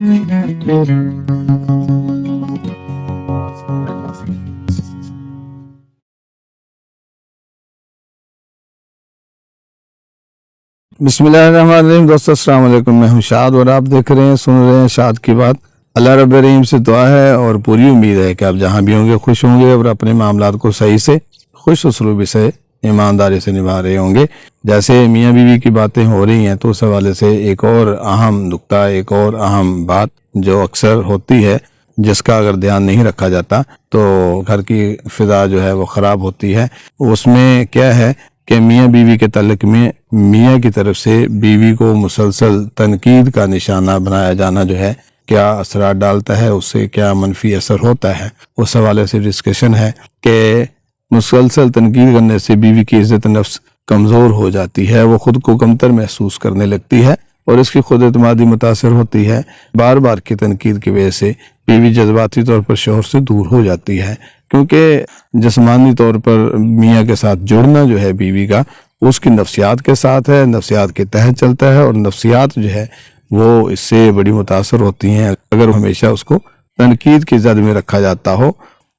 बिस्मिल्लाहिर्रहमानिर्रहीम। दोस्तों अस्सलाम वालेकुम, मैं हूं शाद और आप देख रहे हैं सुन रहे हैं शाद की बात। अल्लाह रब्बुल रहीम से दुआ है और पूरी उम्मीद है कि आप जहां भी होंगे खुश होंगे और अपने मामलात को सही से खुश उसलूबी से ईमानदारी से निभा रहे होंगे। जैसे मियाँ बीवी की बातें हो रही हैं तो उस हवाले से एक और अहम नुक्ता, एक और अहम बात जो अक्सर होती है, जिसका अगर ध्यान नहीं रखा जाता तो घर की फिजा जो है वो ख़राब होती है। उसमें क्या है कि मियाँ बीवी के ताल्लुक में मियाँ की तरफ से बीवी को मुसलसल तनकीद का निशाना बनाया जाना जो है क्या असरात डालता है, उससे क्या मनफी असर होता है, उस हवाले से डिस्कशन है कि मुसलसल तनकीद करने से बीवी की इज्जत नफ्स कमज़ोर हो जाती है, वो खुद को कमतर महसूस करने लगती है और इसकी खुद एतमादी मुतासर होती है। बार बार की तनकीद की वजह से बीवी जज्बाती तौर पर शौहर से दूर हो जाती है, क्योंकि जिस्मानी तौर पर मियाँ के साथ जुड़ना जो है बीवी का उसकी नफ्सियात के साथ है, नफ्सियात के तहत चलता है और नफ्सियात जो है वो इससे बड़ी मुतासर होती हैं। अगर हमेशा उसको तनकीद की जद में रखा जाता हो,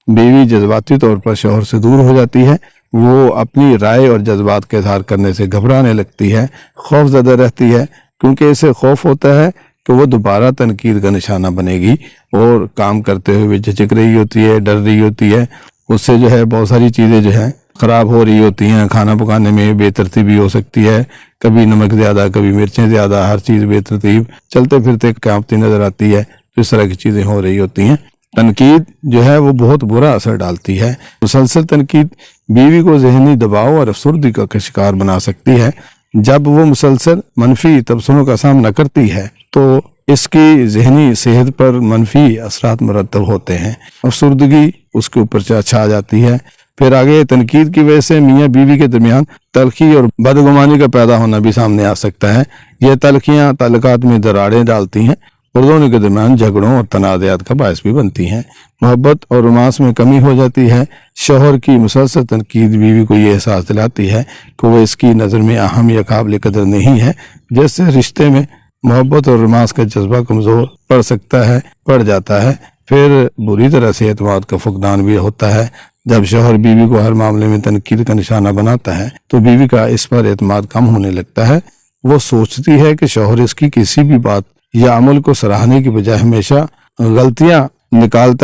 बीवी जज्बाती तौर पर शौहर से दूर हो जाती है, वो अपनी राय और जज्बात का इजहार करने से घबराने लगती है, खौफजदा रहती है, क्योंकि इसे खौफ होता है कि वो दोबारा तनकीद का निशाना बनेगी और काम करते हुए झिझक रही होती है, डर रही होती है। उससे जो है बहुत सारी चीज़ें जो हैं ख़राब हो रही होती हैं। खाना पकाने में बेतरतीबी हो सकती है, कभी नमक ज़्यादा, कभी मिर्चें ज़्यादा, हर चीज़ बेतरतीब, चलते फिरते कांपती नज़र आती है। इस तरह की चीज़ें हो रही होती हैं। तनकीद जो है वो बहुत बुरा असर डालती है। मुसलसल तनकीद बीवी को जहनी दबाव और अफसुर्दी का शिकार बना सकती है। जब वो मुसलसल मनफी तबसरों का सामना करती है तो इसकी जहनी सेहत पर मनफी असरात मुरतब होते हैं, अफसुर्दगी उसके ऊपर छा जाती है। फिर आगे तनकीद की वजह से मियाँ बीवी के दरमियान तलखी और बदगुमानी का पैदा होना भी सामने आ सकता है। यह तलखियाँ ताल्लुकात में दरारें डालती हैं और दोनों के दरमियान झगड़ों और तनाज़ात का बायस भी बनती हैं। मोहब्बत और रोमांस में कमी हो जाती है। शौहर की मुसलसल तनकीद बीवी को ये एहसास दिलाती है कि वो इसकी नज़र में अहम या काबिल कदर नहीं है, जिससे रिश्ते में मोहब्बत और रोमांस का जज्बा कमज़ोर पड़ जाता है। फिर बुरी तरह से एतमाद का फुकदान भी होता है। जब शौहर बीवी को हर मामले में तनकीद का निशाना बनाता है तो बीवी का इस पर एतमाद कम होने लगता है। वो सोचती है कि शौहर इसकी किसी भी बात या अमल को सराहने की बजाय हमेशा गलतियां निकाल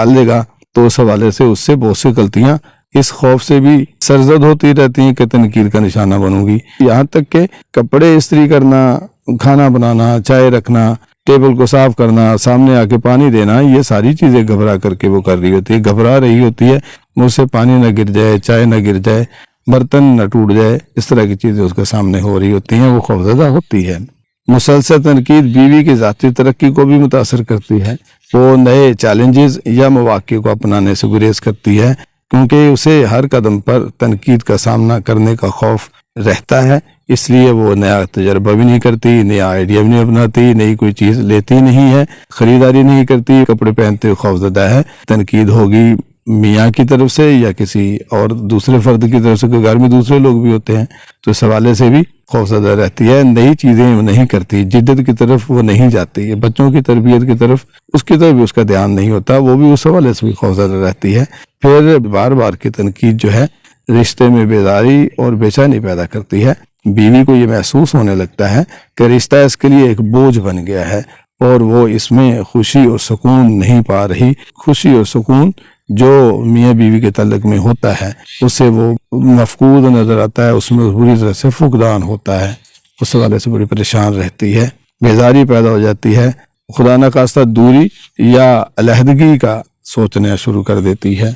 लेगा, तो उस हवाले से उससे बहुत सी गलतियां इस खौफ से भी सरजद होती रहती हैं कि तनकीद का निशाना बनूंगी। यहाँ तक कि कपड़े इस्त्री करना, खाना बनाना, चाय रखना, टेबल को साफ करना, सामने आके पानी देना, ये सारी चीज़ें घबरा करके वो कर रही होती है, घबरा रही होती है। मुझसे पानी न गिर जाए, चाय न गिर जाए, बर्तन न टूट जाए, इस तरह की चीज़ें उसके सामने हो रही होती हैं, वो खौफजदा होती है। मुसलसल तनकीद बीवी की ज़ाती तरक्की को भी मुतासर करती है। वो नए चैलेंजेस या मौक़े को अपनाने से गुरेज करती है, क्योंकि उसे हर कदम पर तनकीद का सामना करने का खौफ रहता है। इसलिए वो नया तजर्बा भी नहीं करती, नया आइडिया भी नहीं अपनाती, नई कोई चीज़ लेती नहीं है, ख़रीदारी नहीं करती, कपड़े पहनते हुए खौफजदा है। तनकीद होगी मियाँ की तरफ से या किसी और दूसरे फर्द की तरफ से, घर में दूसरे लोग भी होते हैं, तो इस हवाले से भी खौफजदा रहती है। नई चीज़ें वो नहीं करती, जिद्दत की तरफ वो नहीं जाती, बच्चों की तरबियत की तरफ उसकी तरफ भी उसका ध्यान नहीं होता, वो भी उस हवाले से भी खौफजदा रहती है। फिर बार बार की तनकीद जो है रिश्ते में बेदारी और बेचैनी पैदा करती है। बीवी को ये महसूस होने लगता है कि रिश्ता इसके लिए एक बोझ बन गया है और वो इसमें खुशी और सुकून नहीं पा रही। खुशी और सुकून जो मियाँ बीवी के ताल्लुक में होता है उससे वो मफकूद नजर आता है, उसमें बुरी तरह से फुकदान होता है, उस हवाले से बड़ी परेशान रहती है, बेजारी पैदा हो जाती है, खुदा न खास्ता दूरी या अलहदगी का सोचना शुरू कर देती है।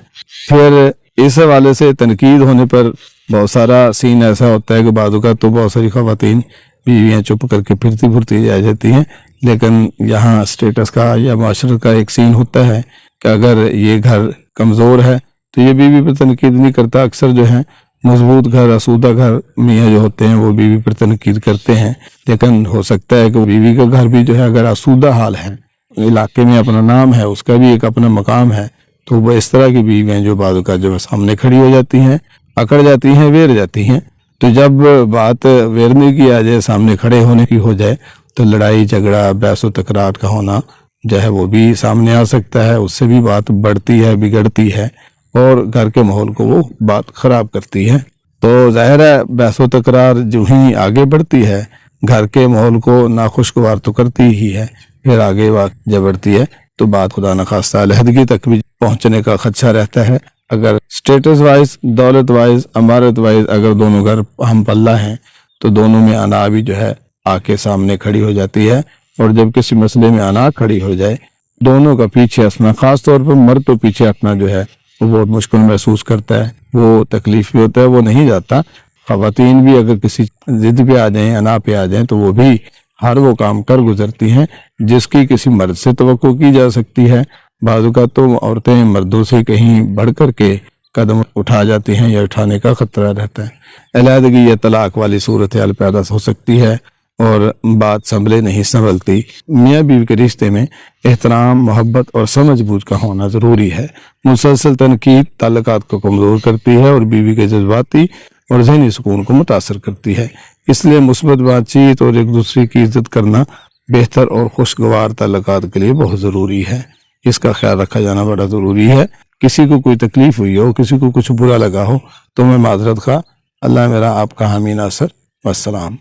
फिर इस हवाले से तनकीद होने पर बहुत सारा सीन ऐसा होता है कि बादू का तो बहुत सारी ख़वातीन बीवियाँ चुप करके फिरती फुरती जा जाती हैं, लेकिन यहाँ स्टेटस का या माशरत का एक सीन होता है कि अगर ये घर कमज़ोर है तो ये बीवी पर तनकीद नहीं करता। अक्सर जो है मजबूत घर, आसूदा घर मियाँ जो होते हैं वो बीवी पर तनकीद करते हैं, लेकिन हो सकता है कि बीवी का घर भी जो है अगर आसूदा हाल है, इलाके में अपना नाम है, उसका भी एक अपना मकाम है, तो वह इस तरह की बीवियाँ जो बादू का जो सामने खड़ी हो जाती हैं, अकड़ जाती हैं, वेर जाती हैं। तो जब बात वेरने की आ जाए, सामने खड़े होने की हो जाए, تو لڑائی جھگڑا بحث و تکرار کا ہونا جو ہے وہ بھی سامنے آ سکتا ہے، اس سے بھی بات بڑھتی ہے، بگڑتی ہے اور گھر کے ماحول کو وہ بات خراب کرتی ہے۔ تو ظاہر ہے بحث و تکرار جو ہی آگے بڑھتی ہے گھر کے ماحول کو ناخوشگوار تو کرتی ہی ہے، پھر آگے جب بڑھتی ہے تو بات خدا نخواستہ علیحدگی تک بھی پہنچنے کا خدشہ رہتا ہے۔ اگر سٹیٹس وائز، دولت وائز، امارت وائز اگر دونوں گھر ہم پلہ ہیں تو دونوں میں انا بھی جو ہے آ کے سامنے کھڑی ہو جاتی ہے، اور جب کسی مسئلے میں انا کھڑی ہو جائے دونوں کا پیچھے ہٹنا، خاص طور پر مرد تو پیچھے ہٹنا جو ہے وہ بہت مشکل محسوس کرتا ہے، وہ تکلیف بھی ہوتا ہے، وہ نہیں جاتا۔ خواتین بھی اگر کسی ضد پہ آ جائیں، انا پہ آ جائیں تو وہ بھی ہر وہ کام کر گزرتی ہیں جس کی کسی مرد سے توقع کی جا سکتی ہے۔ بعض اوقات تو عورتیں مردوں سے کہیں بڑھ کر کے قدم اٹھا جاتی ہیں یا اٹھانے کا خطرہ رہتا ہے۔ علیحدگی یا طلاق والی صورتحال پیدا ہو سکتی ہے اور بات سنبھلے نہیں سنبھلتی۔ میاں بیوی کے رشتے میں احترام، محبت اور سمجھ بوجھ کا ہونا ضروری ہے۔ مسلسل تنقید تعلقات کو کمزور کرتی ہے اور بیوی کے جذباتی اور ذہنی سکون کو متاثر کرتی ہے۔ اس لیے مثبت بات چیت اور ایک دوسرے کی عزت کرنا بہتر اور خوشگوار تعلقات کے لیے بہت ضروری ہے۔ اس کا خیال رکھا جانا بڑا ضروری ہے۔ کسی کو کوئی تکلیف ہوئی ہو، کسی کو کچھ برا لگا ہو تو میں معذرت خواہ۔ اللہ میرا آپ کا حامی ناصر۔ والسلام۔